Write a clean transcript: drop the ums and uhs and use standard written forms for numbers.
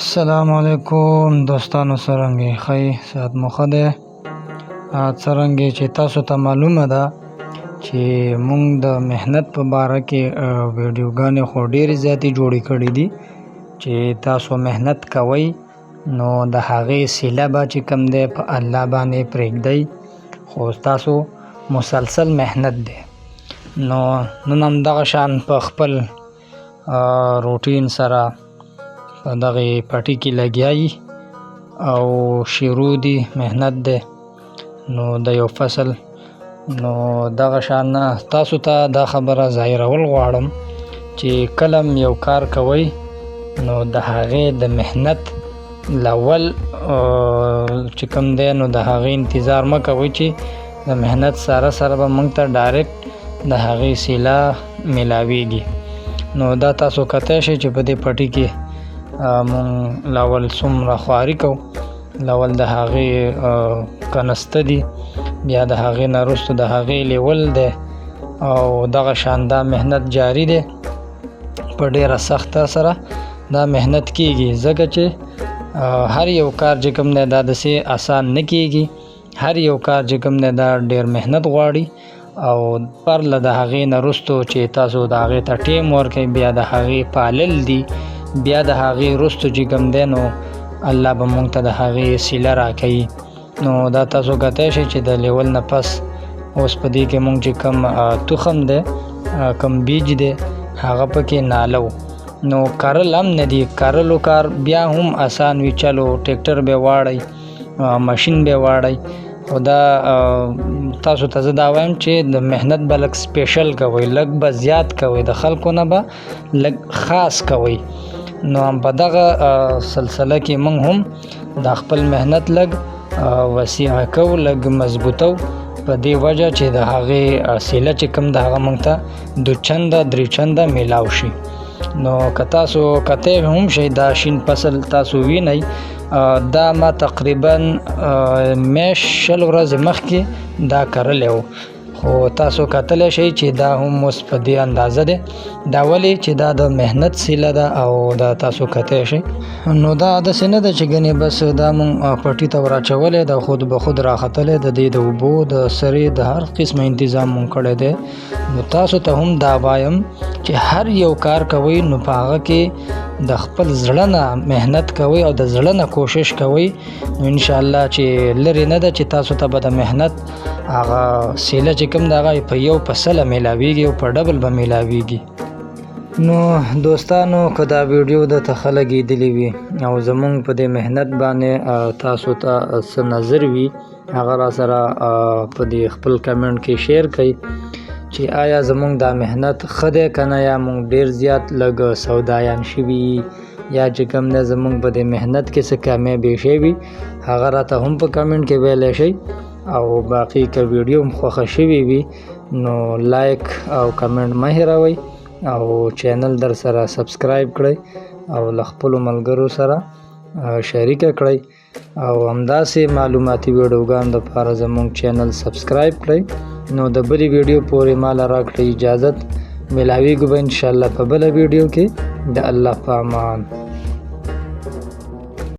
السلام علیکم دوستانو، څرنګه خی صحت مو ښه دی؟ څرنګه چې تاسو ته معلومه ده چې مونږ د مهنت په باره کې ویډیوګانې خو ډېرې زیاتې جوړې کړې دي چې تاسو مهنت کوئ نو د هغې صله به چې کوم دی په الله باندې پرېږدئ، خو تاسو مسلسل مهنت دی. نو نن هم دغه شان په خپل روټین سره په دغه پټي کې لګیایي او شروع دي مهنت دی نو د یو فصل. نو دغه شان تاسو ته دا خبره ظاهرول غواړم چې کله یو کار کوئ نو د هغې د مهنت لول چې کوم دی نو د هغې انتظار مه کوئ چې د مهنت سره سره به موږ ته ډایرکټ د هغې صله میلاویږي. نو دا تاسو کتی شئ چې په دې پټي کې مونږ لاول څومره خواري کوو، لاول د هغې کنسته دي، بیا د هغې نه وروسته د هغې لیول دی او دغه شان دا مهنت جاري دی. په ډېره سخته سره دا مهنت کیږي ځکه چې هر یو کار چې کوم دی دا داسې آسان نه کیږي. هر یو کار چې کوم دی دا ډېر مهنت غواړي او پرله د هغې نه وروستو چې تاسو د هغې ته ټیم ورکوئ، بیا د هغې پالل دي، بیا د هغې وروستو چې کوم دی نو الله به مونږ ته د هغې صله راکوي. نو دا تاسو کتی شئ چې د لیول نه پس اوس په دې کې مونږ چې کوم تخم دی، کوم بیج دی، هغه پکې نالو. نو کرل هم نه دي، کرلو کار بیا هم آسان وي، چلو ټیکټر به واړئ، ماشین به واړئ، خو دا تاسو ته زه دا وایم چې د مهنت به لږ سپیشل کوئ، لږ به زیات کوئ، د خلکو نه به لږ خاص کوئ. نو هم په دغه سلسله کې موږ هم د خپل مهنت لږ وسیع کوو، لږ مضبوطو په دې وجه چې د هغې صله چې کوم د هغه موږ ته 2 چنده 3 چنده میلاو شي. نو که تاسو کتی هم شئ دا شین فصل تاسو وینئ، دا ما تقریبا میاشت 20 ورځې مخکې دا کرلی و، خو تاسو کتلی شئ چې دا هم اوس په دې اندازه دی. دا ولې چې دا د مهنت صله ده او دا تاسو کتی شئ. نو دا داسې نه ده چې ګنې بس دا مونږ پټي ته وراچولی ده، خود به خود راختلی، د دې د اوبو د سرې د هر قسمه انتظام مونږ کړی دی. نو تاسو ته هم دا وایم چې هر یو کار کوئ نو په هغه کې د خپل زړه نه مهنت کوئ او د زړه نه کوشش کوئ، نو انشاءالله چې لرې نه ده چې تاسو ته به د مهنت هغه صله چې کوم د هغه په یو په سله میلاویږي او په ډبل به میلاویږي. نو دوستانو که دا ویډیو درته ښه لګېدلې وي او زمونږ په دې مهنت باندې تاسو ته څه نظر وي هغه را سره په دې خپل کمنټ کې شیر کړئ چې آیا زمونږ دا مهنت ښه دی که نه، یا مونږ ډېر زیات لږ سودایان شوي، یا چې کوم دی زمونږ په دې مهنت کې څه کامیابي شوي، هغه راته هم په کمنټ کې ویلی شئ. او باقي که ویډیو هم خوښه شوي وي نو لایک او کمنټ مه هېروئ او چینل در سره سبسکرایب کړئ او له خپلو ملګرو سره شریکه کړئ او همداسې معلوماتي ویډیوګانو دپاره زموږ چینل سبسکرایب کړئ. نو د بلې ویډیو پورې ماله راکړئ اجازت، میلاویږو به انشاءالله په بله ویډیو کې. د الله په امان.